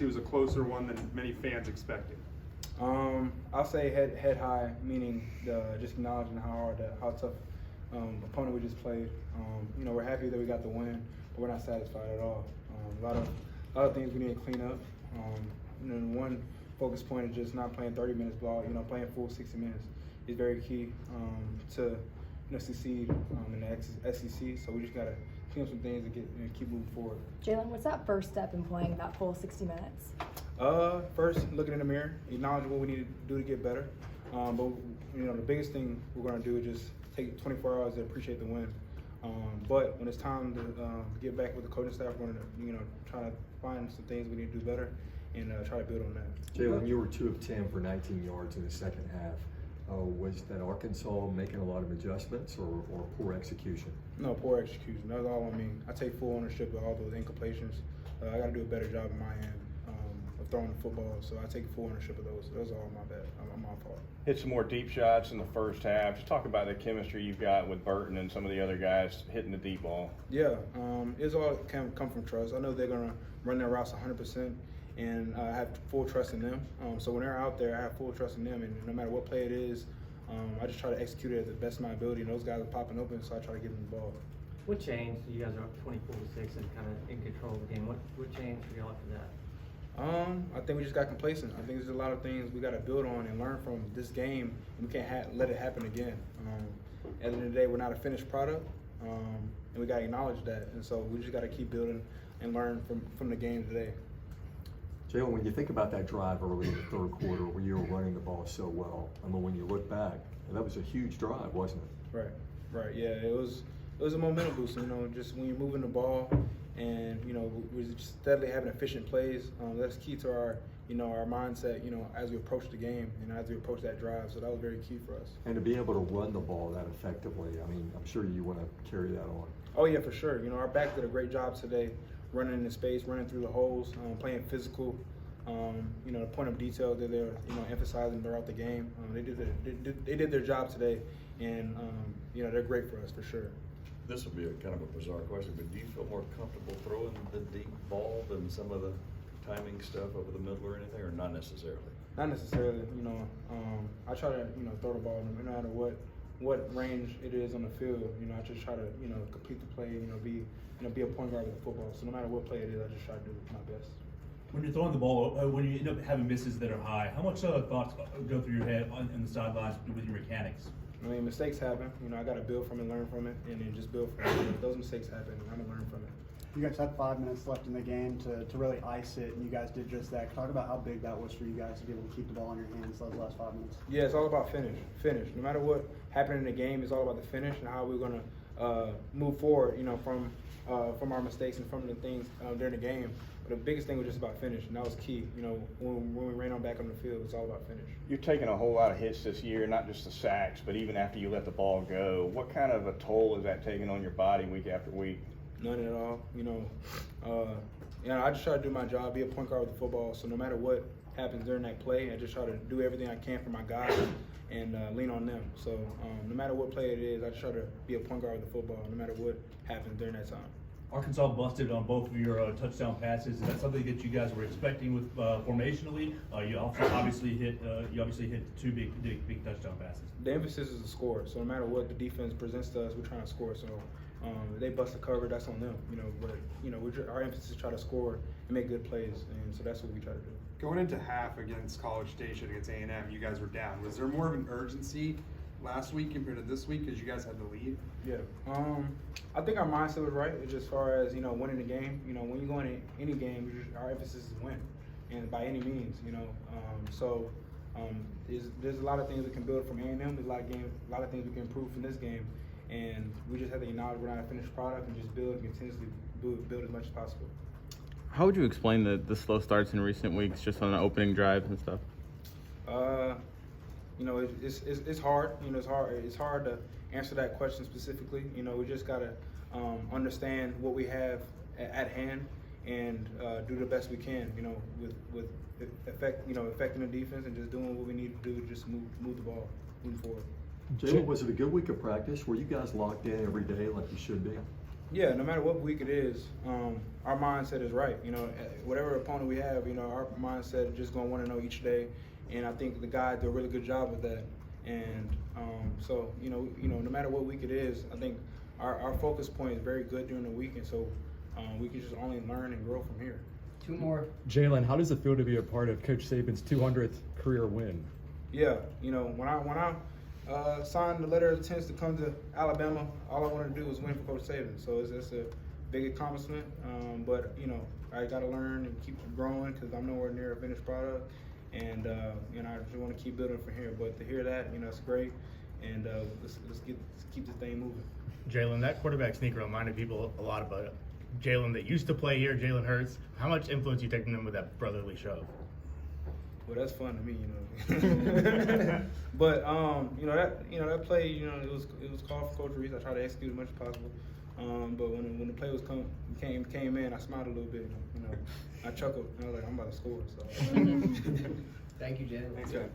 It was a closer one than many fans expected. I'll say head high, meaning just acknowledging how tough opponent we just played. We're happy that we got the win, but we're not satisfied at all. A lot of things we need to clean up. One focus point is just not playing 30 minutes ball. Playing full 60 minutes is very key to succeed in the SEC. So we just gotta clean up some things and keep moving forward. Jalen, what's that first step in playing that full 60 minutes? First, looking in the mirror, acknowledge what we need to do to get better. But the biggest thing we're going to do is just take 24 hours to appreciate the win. But when it's time to get back with the coaching staff, we're going to try to find some things we need to do better and try to build on that. Jalen, you were 2 of 10 for 19 yards in the second half. Was that Arkansas making a lot of adjustments or poor execution? No, poor execution. That's all I mean. I take full ownership of all those incompletions. I got to do a better job in my end of throwing the football, so I take full ownership of those. Those are all my bad. My fault. Hit some more deep shots in the first half. Just talk about the chemistry you've got with Burton and some of the other guys hitting the deep ball. Yeah, it's all come from trust. I know they're going to run their routes 100%. And I have full trust in them. So when they're out there, I have full trust in them. And no matter what play it is, I just try to execute it at the best of my ability. And those guys are popping open, so I try to give them the ball. What changed? You guys are up 24-6 and kind of in control of the game. What changed for y'all after that? I think we just got complacent. I think there's a lot of things we got to build on and learn from this game. And we can't let it happen again. At the end of the day, we're not a finished product, and we got to acknowledge that. And so we just got to keep building and learn from the game today. Jalen, when you think about that drive early in the third quarter where you were running the ball so well, I mean, when you look back, that was a huge drive, wasn't it? Right. Yeah, it was a momentum booster. Just when you're moving the ball, and we're just steadily having efficient plays. That's key to our our mindset. As we approach the game and as we approach that drive. So that was very key for us. And to be able to run the ball that effectively, I mean, I'm sure you want to carry that on. Oh yeah, for sure. Our backs did a great job today, running in the space, running through the holes, playing physical. The point of detail that they're emphasizing throughout the game. They did their job today, and they're great for us for sure. This will be a kind of a bizarre question, but do you feel more comfortable throwing the deep ball than some of the timing stuff over the middle or anything, or not necessarily? Not necessarily. I try to throw the ball no matter what range it is on the field. I just try to complete the play. Be a point guard with the football. So no matter what play it is, I just try to do my best. When you're throwing the ball, when you end up having misses that are high, how much thoughts go through your head on the sidelines with your mechanics? I mean, mistakes happen. I got to build from it, learn from it, and then just build from it. If those mistakes happen, I'm going to learn from it. You guys had 5 minutes left in the game to really ice it, and you guys did just that. Talk about how big that was for you guys to be able to keep the ball in your hands those last 5 minutes. Yeah, it's all about finish. No matter what happened in the game, it's all about the finish and how we're going to move forward, from our mistakes and from the things during the game. But the biggest thing was just about finish, and that was key. When we ran on back on the field, it's all about finish. You're taking a whole lot of hits this year, not just the sacks, but even after you let the ball go. What kind of a toll is that taking on your body week after week? None at all. I just try to do my job, be a point guard with the football. So no matter what happens during that play, I just try to do everything I can for my guys and lean on them. So no matter what play it is, I just try to be a point guard with the football, no matter what happens during that time. Arkansas busted on both of your touchdown passes. Is that something that you guys were expecting with formationally? You obviously hit 2 big touchdown passes. The emphasis is to score. So no matter what the defense presents to us, we're trying to score. So if they bust a cover, that's on them. But our emphasis is to try to score and make good plays, and so that's what we try to do. Going into half against College Station against A&M, you guys were down. Was there more of an urgency last week compared to this week because you guys had the lead? Yeah. I think our mindset was right, just as far as winning the game. When you go into any game, our emphasis is win, and by any means. There's a lot of things we can build from A&M. There's a lot of things we can improve from this game, and we just have to acknowledge we're not a finished product and just build and continuously build as much as possible. How would you explain the slow starts in recent weeks, just on the opening drives and stuff? It's hard. It's hard to answer that question specifically. We just gotta understand what we have at hand and do the best we can. With affecting the defense and just doing what we need to do to just move the ball, move forward. Jalen, was it a good week of practice? Were you guys locked in every day like you should be? Yeah, no matter what week it is, our mindset is right. You know, whatever opponent we have, you know, our mindset is just going to want to know each day, and I think the guys do a really good job with that. And so, you know, no matter what week it is, I think our focus point is very good during the week, and so we can just only learn and grow from here. Two more. Jalen, how does it feel to be a part of Coach Saban's 200th career win? Yeah, you know, when I signed the letter of intent to come to Alabama, all I wanted to do was win for Coach Saban. So it's a big accomplishment, but you know, I got to learn and keep growing because I'm nowhere near a finished product, and you know, I just want to keep building from here. But to hear that, you know, it's great, and let's keep this thing moving. Jalen, that quarterback sneak reminded people a lot about Jalen that used to play here, Jalen Hurts. How much influence you taking him with that brotherly shove? Well, that's fun to me, you know. But you know that play, you know, it was called for Coach Reese. I tried to execute as much as possible. But when the play came in, I smiled a little bit. You know, I chuckled. And I was like, I'm about to score. So. Thank you, Jalen. Thanks, guys.